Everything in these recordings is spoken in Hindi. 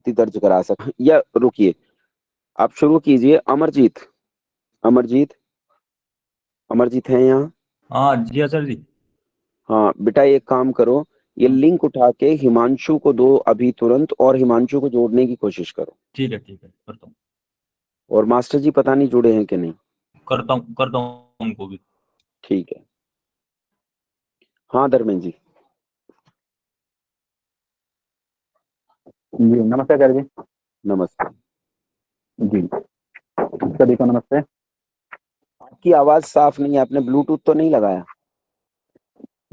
आपत्ति दर्ज करा सकते या रुकिए, आप शुरू कीजिए। अमरजीत, अमरजीत, अमरजीत हैं यहाँ? हाँ जी सर जी। हाँ बेटा, एक काम करो, ये हाँ, लिंक उठा के हिमांशु को दो अभी तुरंत, और हिमांशु को जोड़ने की कोशिश करो। ठीक है करता हूँ। और मास्टर जी पता नहीं जुड़े हैं कि नहीं। करता हूँ उनको भी। ठीक है। हाँ धर्मेंद्र जी। जी नमस्ते आचार्य जी। नमस्ते। जी सभी को नमस्ते। आपकी आवाज साफ नहीं है, आपने ब्लूटूथ तो नहीं लगाया?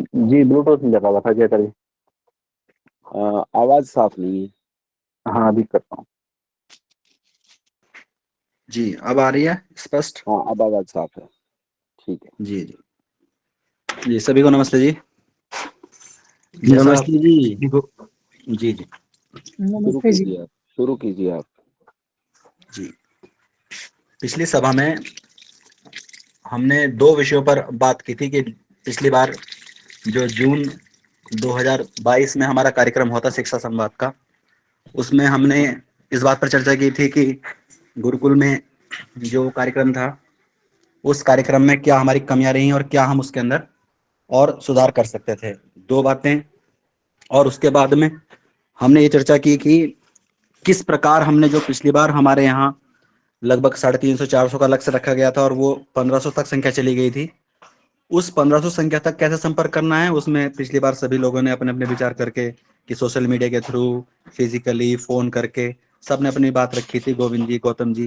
जी ब्लूटूथ नहीं लगा हुआ था जी आचार्य जी। आवाज साफ नहीं है। हाँ अभी करता हूँ। जी अब आ रही है स्पष्ट? हाँ अब आवाज साफ है। ठीक है। जी जी जी सभी को नमस्ते जी। जी नमस्ते जी। जी जी शुरू नमस्ते जी। कीजिए आप, शुरू कीजिए आप। जी पिछली सभा में हमने दो विषयों पर बात की थी कि पिछली बार जो जून 2022 में हमारा कार्यक्रम हुआ था शिक्षा संवाद का, उसमें हमने इस बात पर चर्चा की थी कि गुरुकुल में जो कार्यक्रम था उस कार्यक्रम में क्या हमारी कमियां रही और क्या हम उसके अंदर और सुधार कर सकते थे, दो बातें। और उसके बाद में हमने ये चर्चा की कि किस प्रकार हमने जो पिछली बार हमारे यहाँ लगभग 350-400 का लक्ष्य रखा गया था और वो 1500 तक संख्या चली गई थी, उस 1500 संख्या तक कैसे संपर्क करना है। उसमें पिछली बार सभी लोगों ने अपने अपने विचार करके कि सोशल मीडिया के थ्रू, फिजिकली फोन करके सबने अपनी बात रखी थी, गोविंद जी, गौतम जी।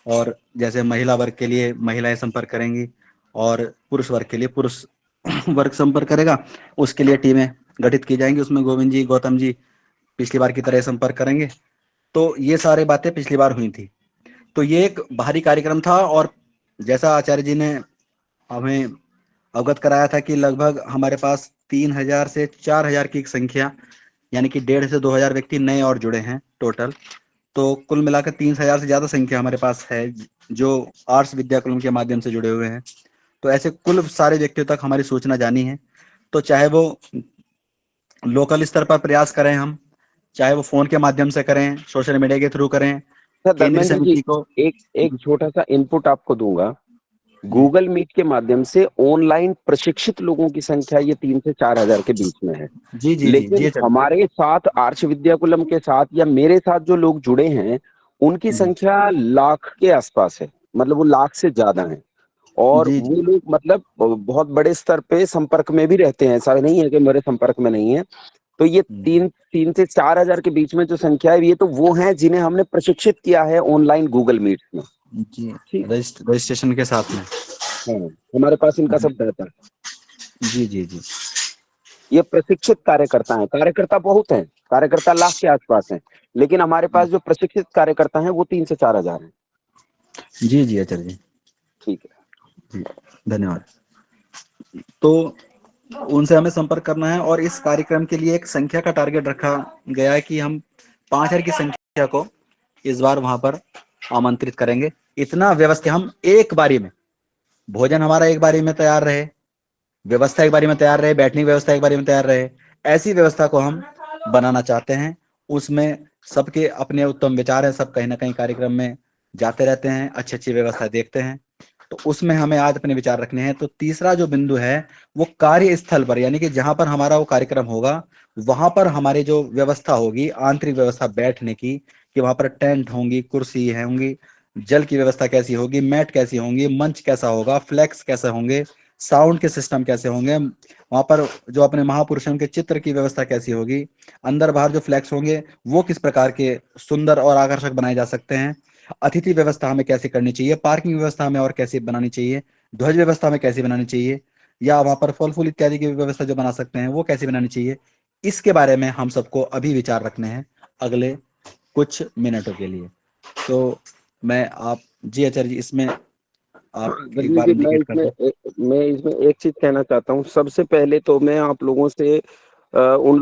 और जैसे महिला वर्ग के लिए महिलाएं संपर्क करेंगी और पुरुष वर्ग के लिए पुरुष वर्ग संपर्क करेगा, उसके लिए टीमें गठित की जाएंगी, उसमें गोविंद जी, गौतम जी पिछली बार की तरह संपर्क करेंगे। तो ये सारी बातें पिछली बार हुई थी। तो ये एक बाहरी कार्यक्रम था और जैसा आचार्य जी ने हमें अवगत कराया था कि लगभग हमारे पास 3000 से 4000 की एक संख्या, यानी कि 1.5 से 2000 व्यक्ति नए और जुड़े हैं टोटल। तो कुल मिलाकर 3000 से ज्यादा संख्या हमारे पास है जो आर्ट्स विद्याकुलम के माध्यम से जुड़े हुए हैं। तो ऐसे कुल सारे व्यक्तियों तक हमारी सूचना जानी है। तो चाहे वो लोकल स्तर पर प्रयास करें हम, चाहे वो फोन के माध्यम से करें, सोशल मीडिया के थ्रू करें, सर केंद्रीय धर्मेंद्र जी, समिति को। एक एक छोटा सा इनपुट आपको दूंगा। गूगल मीट के माध्यम से ऑनलाइन प्रशिक्षित लोगों की संख्या ये 3 से 4000 के बीच में है। जी जी जी लेकिन जी सर। हमारे साथ आर्ष विद्याकुलम के साथ या मेरे साथ जो लोग जुड़े हैं उनकी जी संख्या लाख के आसपास है, मतलब वो लाख से ज्यादा है। और जी वो जी लोग मतलब बहुत बड़े स्तर पे संपर्क में भी रहते हैं, ऐसा नहीं है कि मेरे संपर्क में नहीं है। तो ये तीन से 4000 के बीच में जो संख्या है, ये तो वो हैं जिन्हें हमने प्रशिक्षित किया है ऑनलाइन गूगल मीट में। जी ठीक। रजिस्ट्रेशन के साथ में। हाँ, हमारे पास इनका सब डाटा है। जी जी जी ये प्रशिक्षित कार्यकर्ता हैं, कार्यकर्ता बहुत हैं, कार्यकर्ता लाख के आसपास हैं, लेकिन हमारे पास जो प्रशिक्षित कार्यकर्ता हैं वो 3 से 4000 हैं। जी जी आचार्य जी। ठीक है जी धन्यवाद। तो उनसे हमें संपर्क करना है और इस कार्यक्रम के लिए एक संख्या का टारगेट रखा गया है कि हम 5000 की संख्या को इस बार वहां पर आमंत्रित करेंगे। इतना व्यवस्था हम एक बारी में, भोजन हमारा एक बारी में तैयार रहे, व्यवस्था एक बारी में तैयार रहे, बैठने की व्यवस्था एक बारी में तैयार रहे, ऐसी व्यवस्था को हम बनाना चाहते हैं। उसमें सबके अपने उत्तम विचार हैं, सब कहीं ना कहीं कार्यक्रम में जाते रहते हैं, अच्छी अच्छी व्यवस्था देखते हैं। तो उसमें हमें आज अपने विचार रखने हैं। तो तीसरा जो बिंदु है वो कार्यस्थल पर, यानी कि जहां पर हमारा वो कार्यक्रम होगा वहां पर हमारी जो व्यवस्था होगी, आंतरिक व्यवस्था बैठने की, कि वहां पर टेंट होंगी, कुर्सी होंगी, जल की व्यवस्था कैसी होगी, मैट कैसी होंगी, मंच कैसा होगा, फ्लैक्स कैसे होंगे, साउंड के सिस्टम कैसे होंगे, वहां पर जो अपने महापुरुषों के चित्र की व्यवस्था कैसी होगी, अंदर बाहर जो फ्लैक्स होंगे वो किस प्रकार के सुंदर और आकर्षक बनाए जा सकते हैं, अतिथि व्यवस्था हमें कैसे करनी चाहिए, पार्किंग व्यवस्था हमें और कैसे बनानी चाहिए, ध्वज व्यवस्था हमें कैसे बनानी चाहिए, या वहां पर फल फूल इत्यादि की व्यवस्था जो बना सकते हैं वो कैसे बनानी चाहिए, इसके बारे में हम सबको अभी विचार रखने हैं अगले कुछ मिनटों के लिए। तो मैं आप जी आचार्य जी इसमें आप एक बार जी, इंडिकेट कर दो। मैं इसमें एक चीज कहना चाहता हूँ। सबसे पहले तो मैं आप लोगों से उन